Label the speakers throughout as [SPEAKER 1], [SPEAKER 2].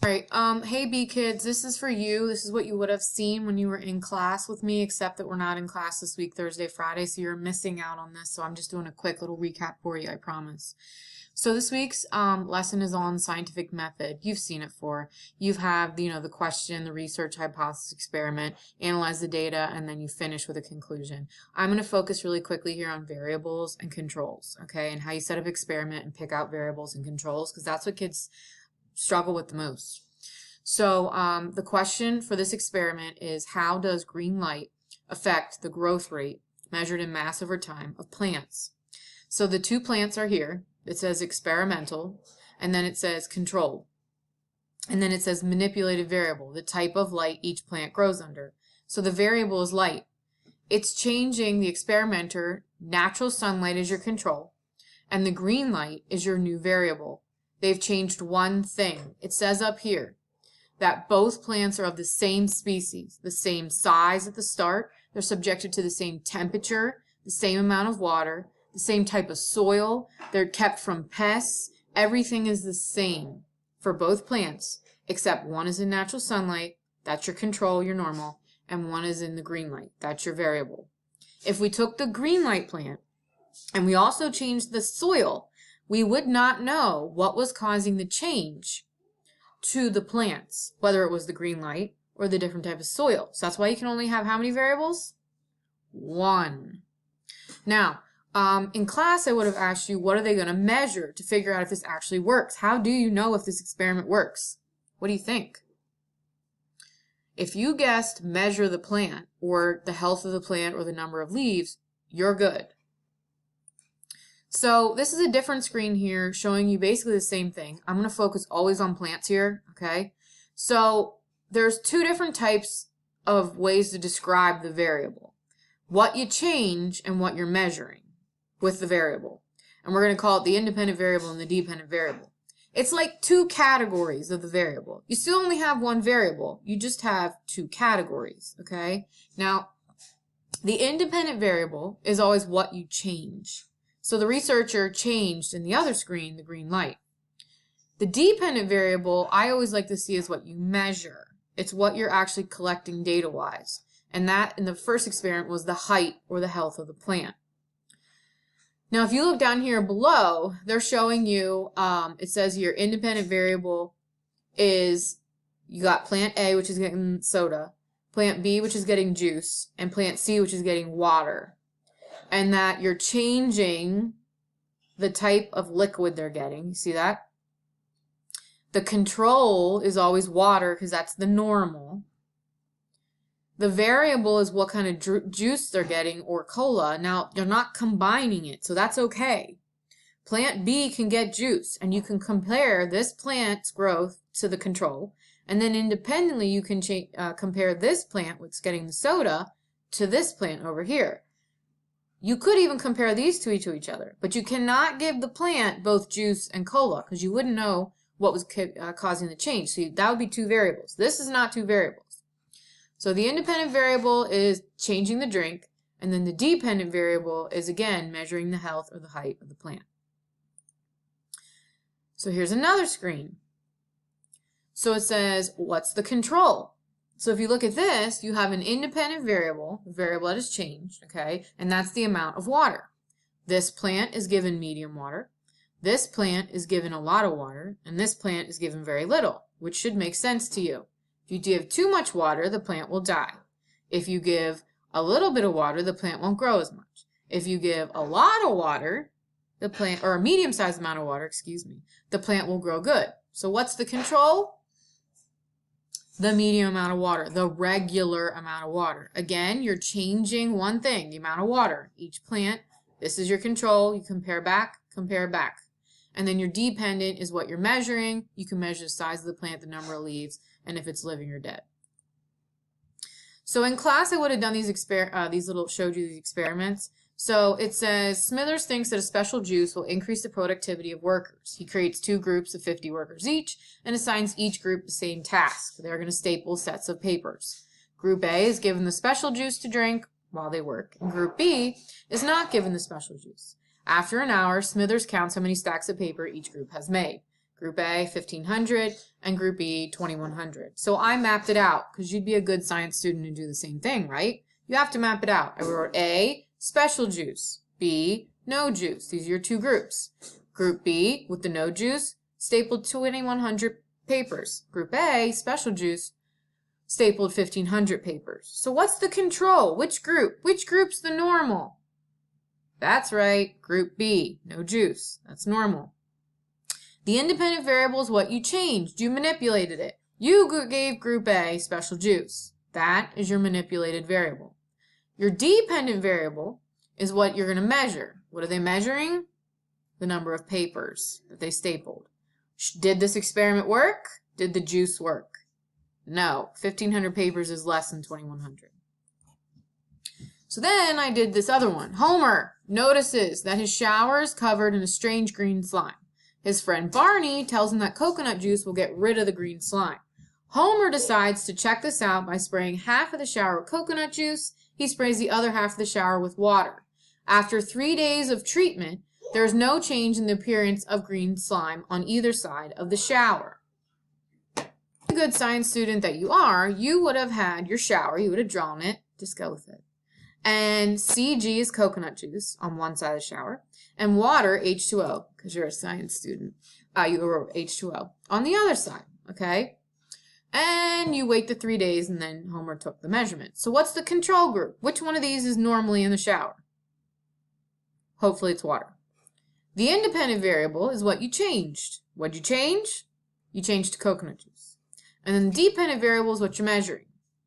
[SPEAKER 1] Alright, hey B kids, this is for you. This is what you would have seen when you were in class with me, except that we're not in class this week, Thursday, Friday, so you're missing out on this. So I'm just doing a quick little recap for you, I promise. So this week's lesson is on scientific method. You've seen it for. You have, the question, the research, hypothesis, experiment, analyze the data, and then you finish with a conclusion. I'm going to focus really quickly here on variables and controls, okay, and how you set up experiment and pick out variables and controls, because that's what kids struggle with the most. So the question for this experiment is, how does green light affect the growth rate measured in mass over time of plants? So the two plants are here. It says experimental, and then it says control. And then it says manipulated variable, the type of light each plant grows under. So the variable is light. It's changing the experimenter, natural sunlight is your control, and the green light is your new variable. They've changed one thing. It says up here that both plants are of the same species, the same size at the start. They're subjected to the same temperature, the same amount of water, the same type of soil. They're kept from pests. Everything is the same for both plants, except one is in natural sunlight, that's your control, your normal, and one is in the green light, that's your variable. If we took the green light plant and we also changed the soil, we would not know what was causing the change to the plants, whether it was the green light or the different type of soil. So that's why you can only have how many variables? One. Now, in class, I would have asked you, what are they going to measure to figure out if this actually works? How do you know if this experiment works? What do you think? If you guessed measure the plant or the health of the plant or the number of leaves, you're good. So this is a different screen here showing you basically the same thing. I'm going to focus always on plants here, okay? So there's two different types of ways to describe the variable. What you change and what you're measuring with the variable. And we're going to call it the independent variable and the dependent variable. It's like two categories of the variable. You still only have one variable. You just have two categories, okay? Now, the independent variable is always what you change. So the researcher changed in the other screen the green light. The dependent variable I always like to see is what you measure. It's what you're actually collecting data-wise. And that in the first experiment was the height or the health of the plant. Now if you look down here below, they're showing you, it says here independent variable is, you got plant A, which is getting soda, plant B, which is getting juice, and plant C, which is getting water. And that you're changing the type of liquid they're getting. You see that? The control is always water because that's the normal. The variable is what kind of juice they're getting or cola. Now, you're not combining it, so that's okay. Plant B can get juice, and you can compare this plant's growth to the control. And then independently, you can compare this plant, what's getting the soda, to this plant over here. You could even compare these two to each other, but you cannot give the plant both juice and cola because you wouldn't know what was causing the change. So that would be two variables. This is not two variables. So the independent variable is changing the drink, and then the dependent variable is, again, measuring the health or the height of the plant. So here's another screen. So it says, what's the control? So if you look at this, you have an independent variable, the variable that has changed, okay, and that's the amount of water. This plant is given medium water, this plant is given a lot of water, and this plant is given very little, which should make sense to you. If you give too much water, the plant will die. If you give a little bit of water, the plant won't grow as much. If you give a lot of water, the plant, or a medium-sized amount of water, excuse me, the plant will grow good. So what's the control? The medium amount of water, the regular amount of water. Again, you're changing one thing, the amount of water. Each plant, this is your control. You compare back, compare back. And then your dependent is what you're measuring. You can measure the size of the plant, the number of leaves, and if it's living or dead. So in class, I would have done showed you these experiments. So it says, Smithers thinks that a special juice will increase the productivity of workers. He creates two groups of 50 workers each and assigns each group the same task. They're going to staple sets of papers. Group A is given the special juice to drink while they work, and Group B is not given the special juice. After an hour, Smithers counts how many stacks of paper each group has made. Group A, 1500, and Group B, 2100. So I mapped it out because you'd be a good science student and do the same thing, right? You have to map it out. I wrote A, special juice, B, no juice. These are your two groups. Group B, with the no juice, stapled 2100 papers. Group A, special juice, stapled 1500 papers. So what's the control? Which group? Which group's the normal? That's right, Group B, no juice. That's normal. The independent variable is what you changed. You manipulated it. You gave Group A special juice. That is your manipulated variable. Your dependent variable is what you're going to measure. What are they measuring? The number of papers that they stapled. Did this experiment work? Did the juice work? No. 1500 papers is less than 2100. So then I did this other one. Homer notices that his shower is covered in a strange green slime. His friend Barney tells him that coconut juice will get rid of the green slime. Homer decides to check this out by spraying half of the shower with coconut juice. He sprays the other half of the shower with water. After 3 days of treatment, there is no change in the appearance of green slime on either side of the shower. A good science student that you are, you would have had your shower, you would have drawn it, just go with it. And CG is coconut juice on one side of the shower, and water, H2O, because you're a science student. You wrote H2O on the other side, okay? And you wait the 3 days, and then Homer took the measurement. So what's the control group? Which one of these is normally in the shower? Hopefully it's water. The independent variable is what you changed. What'd you change? You changed to coconut juice. And then the dependent variable is what you're measuring.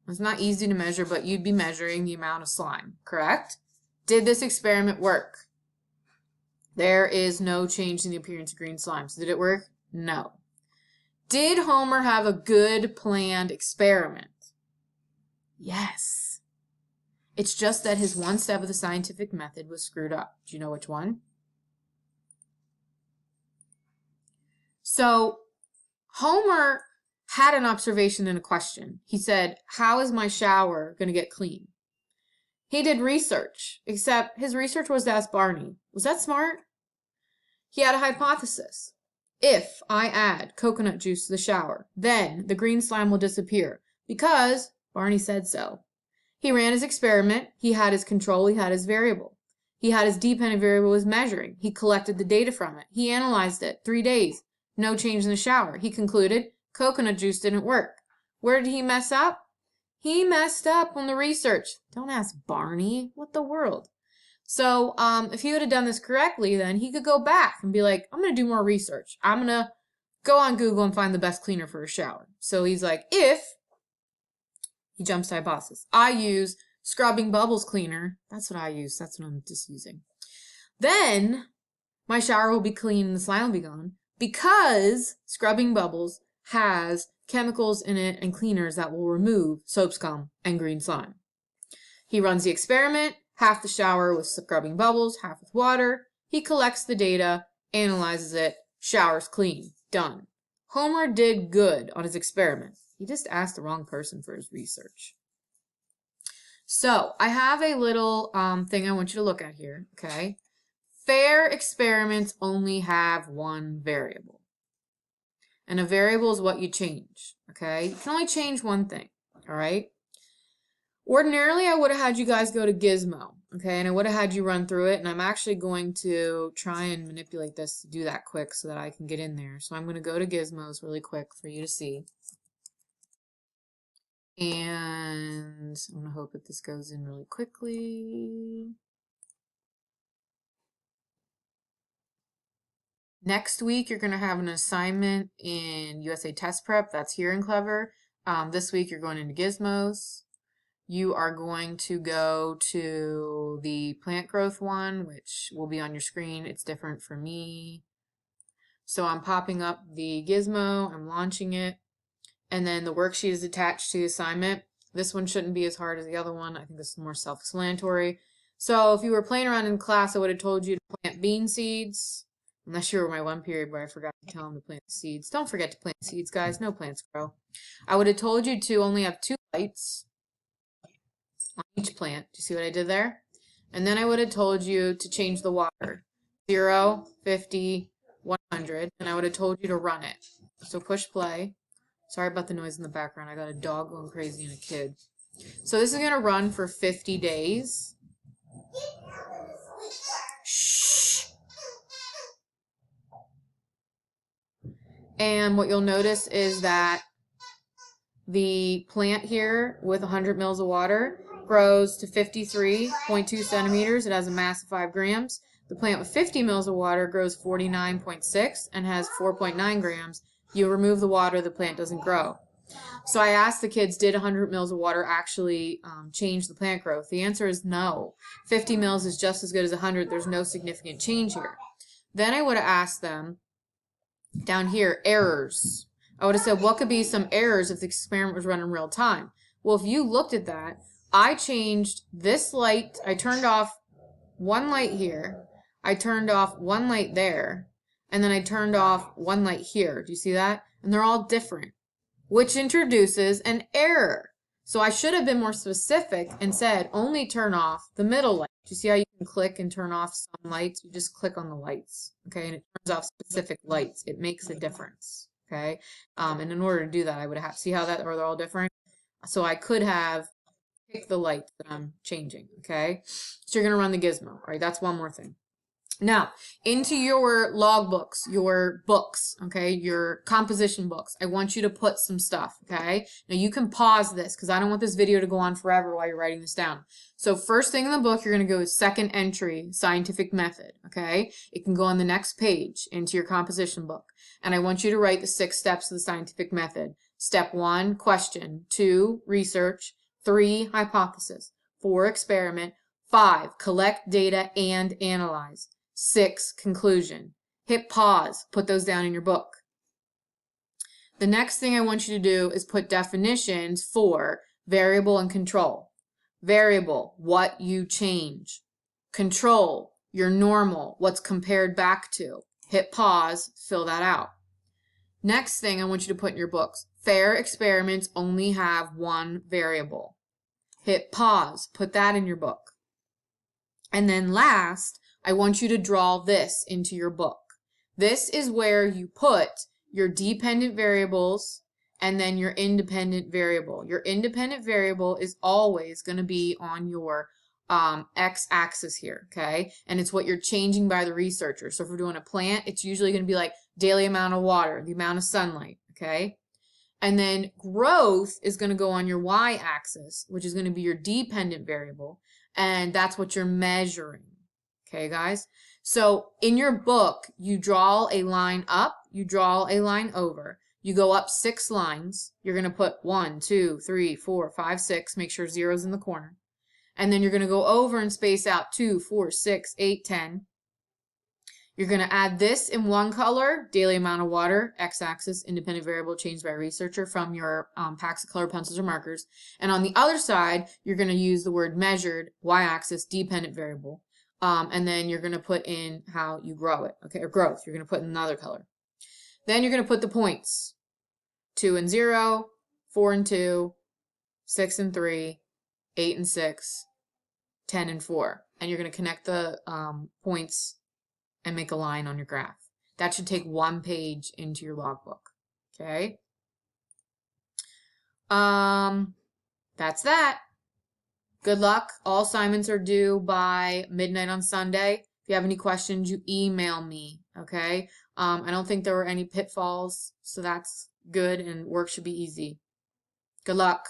[SPEAKER 1] It's not easy to measure, but you'd be measuring the amount of slime, correct? Did this experiment work? There is no change in the appearance of green slime. So did it work? No. Did Homer have a good planned experiment? Yes. It's just that his one step of the scientific method was screwed up. Do you know which one? So Homer had an observation and a question. He said, how is my shower going to get clean? He did research, except his research was to ask Barney. Was that smart? He had a hypothesis. If I add coconut juice to the shower, then the green slime will disappear because Barney said so. He ran his experiment. He had his control. He had his variable. He had his dependent variable was measuring. He collected the data from it. He analyzed it. 3 days. No change in the shower. He concluded coconut juice didn't work. Where did he mess up? He messed up on the research. Don't ask Barney. What the world? So if he would have done this correctly, then he could go back and be like, I'm going to do more research. I'm going to go on Google and find the best cleaner for a shower. So he's like, if he jumps to hypothesis, I use scrubbing bubbles cleaner. That's what I use. That's what I'm just using. Then my shower will be clean and the slime will be gone because scrubbing bubbles has chemicals in it and cleaners that will remove soap scum and green slime. He runs the experiment, half the shower with scrubbing bubbles, half with water. He collects the data, analyzes it, shower's clean, done. Homer did good on his experiment. He just asked the wrong person for his research. So I have a little thing I want you to look at here, okay? Fair experiments only have one variable. And a variable is what you change, okay? You can only change one thing, all right? Ordinarily, I would have had you guys go to Gizmo, okay? And I would have had you run through it, and I'm actually going to try and manipulate this to do that quick so that I can get in there. So I'm going to go to Gizmos really quick for you to see. And I'm going to hope that this goes in really quickly. Next week, you're going to have an assignment in USA Test Prep. That's here in Clever. This week, you're going into Gizmos. You are going to go to the plant growth one, which will be on your screen. It's different for me. So I'm popping up the Gizmo. I'm launching it. And then the worksheet is attached to the assignment. This one shouldn't be as hard as the other one. I think this is more self-explanatory. So if you were playing around in class, I would have told you to plant bean seeds. Unless you were my one period where I forgot to tell them to plant seeds. Don't forget to plant seeds, guys. No plants grow. I would have told you to only have 2 lights on each plant. Do you see what I did there? And then I would have told you to change the water. 0, 50, 100, and I would have told you to run it. So push play. Sorry about the noise in the background. I got a dog going crazy and a kid. So this is going to run for 50 days. Shh. And what you'll notice is that the plant here with 100 mils of water grows to 53.2 centimeters. It has a mass of 5 grams. The plant with 50 mils of water grows 49.6 and has 4.9 grams. You remove the water, the plant doesn't grow. So I asked the kids, did 100 mils of water actually change the plant growth? The answer is no. 50 mils is just as good as 100. There's no significant change here. Then I would have asked them down here, errors. I would have said, what could be some errors if the experiment was run in real time? Well, if you looked at that, I changed this light. I turned off one light here. I turned off one light there. And then I turned off one light here. Do you see that? And they're all different, which introduces an error. So I should have been more specific and said, only turn off the middle light. Do you see how you can click and turn off some lights? You just click on the lights, okay? And it turns off specific lights. It makes a difference, okay? And in order to do that, I would have to see how that, or they're all different. So I could have picked the light that I'm changing, okay? So you're going to run the gizmo, right? That's one more thing. Now, into your log books, your books, okay, your composition books, I want you to put some stuff, okay? Now, you can pause this because I don't want this video to go on forever while you're writing this down. So first thing in the book, you're going to go with second entry, scientific method, okay? It can go on the next page into your composition book. And I want you to write the 6 steps of the scientific method. Step 1, question. 2, research. 3, hypothesis. 4, experiment. 5, collect data and analyze. 6, conclusion. Hit pause. Put those down in your book. The next thing I want you to do is put definitions for variable and control. Variable, what you change. Control, your normal, what's compared back to. Hit pause, fill that out. Next thing I want you to put in your books. Fair experiments only have one variable. Hit pause, put that in your book. And then last, I want you to draw this into your book. This is where you put your dependent variables and then your independent variable. Your independent variable is always going to be on your x-axis here, okay? And it's what you're changing by the researcher. So if we're doing a plant, it's usually going to be like daily amount of water, the amount of sunlight, okay? And then growth is going to go on your y-axis, which is going to be your dependent variable, and that's what you're measuring. Okay, guys? So in your book, you draw a line up, you draw a line over. You go up 6 lines. You're going to put 1, 2, 3, 4, 5, 6. Make sure 0's in the corner. And then you're going to go over and space out 2, 4, 6, 8, 10. You're going to add this in one color, daily amount of water, x-axis, independent variable changed by researcher from your packs of color pencils or markers. And on the other side, you're going to use the word measured, y-axis, dependent variable. And then you're going to put in how you grow it, okay, or growth. You're going to put in another color. Then you're going to put the points. 2 and 0, 4 and 2, 6 and 3, 8 and 6, 10 and 4. And you're going to connect the points and make a line on your graph. That should take 1 page into your logbook, okay? That's that. Good luck. All assignments are due by midnight on Sunday. If you have any questions, you email me, okay? I don't think there were any pitfalls, so that's good, and work should be easy. Good luck.